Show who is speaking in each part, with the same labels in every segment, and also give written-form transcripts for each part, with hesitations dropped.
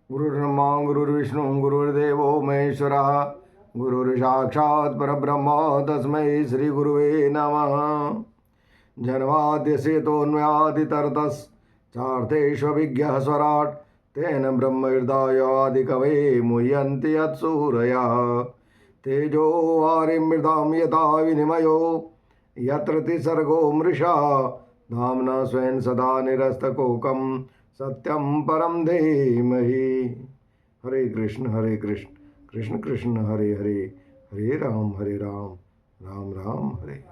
Speaker 1: गुरुर्ब्रह्मा गुरुर्विष्णु गुरुर्देवो महेश्वरः गुरुर्साक्षात् परब्रह्म तस्मै श्रीगुरुवे नमः। जन्माद्यसेतोऽन्वयादितरतश्चार्थेष्वभिज्ञः स्वराट् तेन ब्रह्महृदायादिकवये मुह्यन्ति यत्सूरयः। तेजो वारिमृतां यथा विनिमयो यत्र तिसर्गो मृषा धाम्ना स्वेन सदा निरस्तकोकं सत्यं परम धीमहि। हरे कृष्ण कृष्ण कृष्ण हरे हरे, हरे राम राम राम हरे हरे।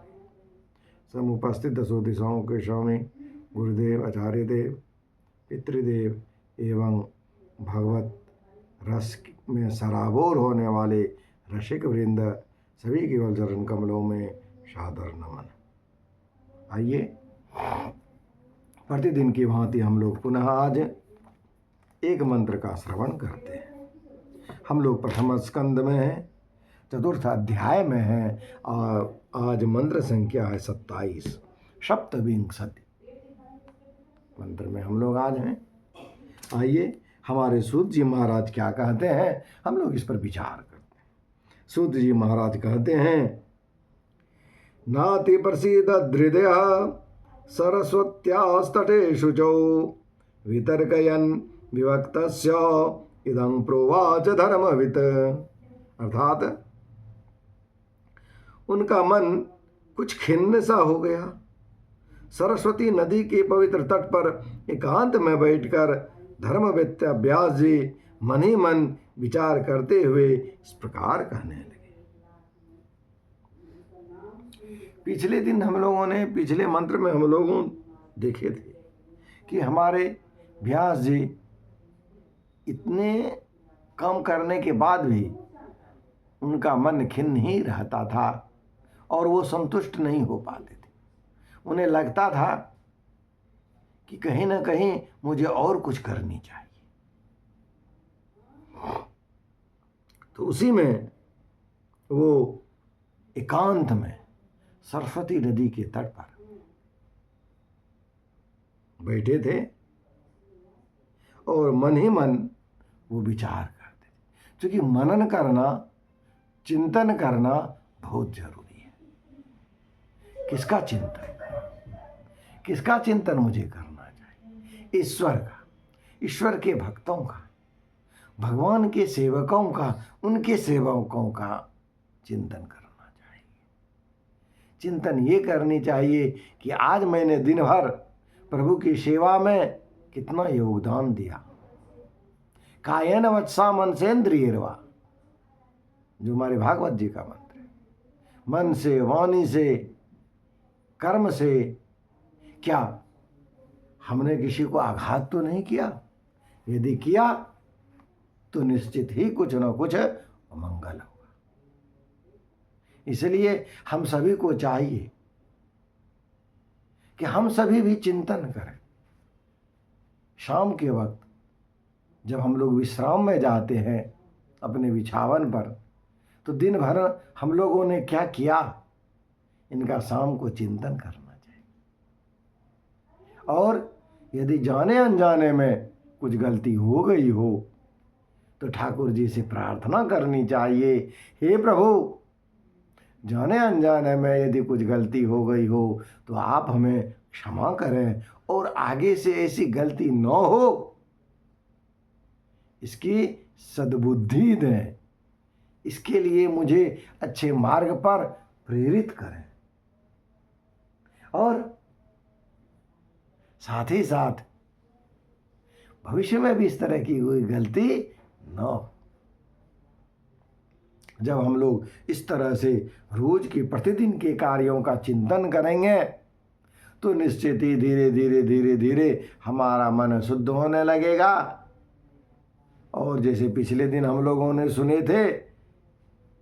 Speaker 1: समुपस्थित दसों दिशाओं के स्वामी गुरुदेव, आचार्य देव, पितृदेव एवं भगवत रस में सराबोर होने वाले रसिक वृंद सभी केवल चरण कमलों में सादर नमन। आइए प्रतिदिन की भांति हम लोग पुनः आज एक मंत्र का श्रवण करते हैं। हम लोग प्रथम स्कंद में हैं, चतुर्थ अध्याय में हैं और आज मंत्र संख्या है 27 सप्तविंशति मंत्र में हम लोग आज हैं। आइए हमारे सूत जी महाराज क्या कहते हैं, हम लोग इस पर विचार करते हैं। सूत जी महाराज कहते हैं, नाति प्रसीद हृदय सरस्वत्यास्तटे शुचौ वितर्कयन् विवक्तस्य इदं प्रोवाच धर्मवित्। अर्थात उनका मन कुछ खिन्न सा हो गया। सरस्वती नदी के पवित्र तट पर एकांत में बैठकर धर्मवेत्ता व्यास जी मन ही मन विचार करते हुए इस प्रकार कहने लगे। पिछले दिन हम लोगों ने पिछले मंत्र में हम लोगों देखे थे कि हमारे व्यास जी इतने काम करने के बाद भी उनका मन खिन्न ही रहता था और वो संतुष्ट नहीं हो पाते थे। उन्हें लगता था कि कहीं ना कहीं मुझे और कुछ करनी चाहिए। तो उसी में वो एकांत में सरस्वती नदी के तट पर बैठे थे और मन ही मन वो विचार करते थे। क्योंकि मनन करना, चिंतन करना बहुत जरूरी है। किसका चिंतन, किसका चिंतन मुझे करना चाहिए? ईश्वर का, ईश्वर के भक्तों का, भगवान के सेवकों का, उनके सेवकों का चिंतन करना चाहिए। चिंतन ये करनी चाहिए कि आज मैंने दिन भर प्रभु की सेवा में कितना योगदान दिया। कायेन वचसा मनसेन्द्रियर्वा, जो हमारे भागवत जी का मंत्र है। मन से, वाणी से, कर्म से। क्या हमने किसी को आघात तो नहीं किया? यदि किया तो निश्चित ही कुछ न कुछ अमंगल होगा। इसलिए हम सभी को चाहिए कि हम सभी भी चिंतन करें। शाम के वक्त जब हम लोग विश्राम में जाते हैं अपने बिछावन पर, तो दिन भर हम लोगों ने क्या किया, इनका शाम को चिंतन करना चाहिए। और यदि जाने अनजाने में कुछ गलती हो गई हो तो ठाकुर जी से प्रार्थना करनी चाहिए, हे प्रभु, जाने अनजाने में यदि कुछ गलती हो गई हो तो आप हमें क्षमा करें और आगे से ऐसी गलती न हो, इसकी सद्बुद्धि दें। इसके लिए मुझे अच्छे मार्ग पर प्रेरित करें और साथ ही साथ भविष्य में भी इस तरह की कोई गलती न हो। जब हम लोग इस तरह से रोज के प्रतिदिन के कार्यों का चिंतन करेंगे तो निश्चित ही धीरे धीरे हमारा मन शुद्ध होने लगेगा। और जैसे पिछले दिन हम लोगों ने सुने थे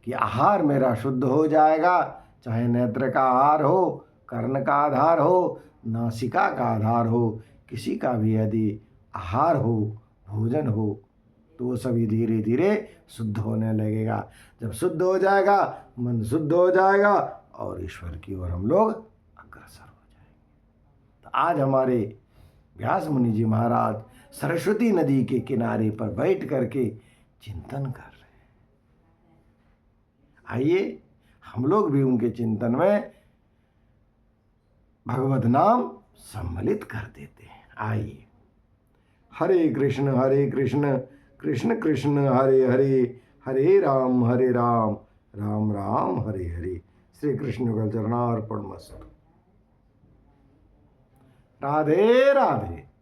Speaker 1: कि आहार मेरा शुद्ध हो जाएगा, चाहे नेत्र का आहार हो, कर्ण का आधार हो, नासिका का आधार हो, किसी का भी यदि आहार हो, भोजन हो, तो वो सभी धीरे धीरे शुद्ध होने लगेगा। जब शुद्ध हो जाएगा, मन शुद्ध हो जाएगा और ईश्वर की ओर हम लोग अग्रसर हो जाएंगे। तो आज हमारे व्यास मुनि जी महाराज सरस्वती नदी के किनारे पर बैठ करके चिंतन कर रहे हैं। आइए हम लोग भी उनके चिंतन में भगवत नाम सम्मिलित कर देते हैं। आइए, हरे कृष्ण कृष्ण कृष्ण हरे हरे, हरे राम राम राम हरे हरे। श्री कृष्ण का चरणार्पण मस्तु। राधे राधे।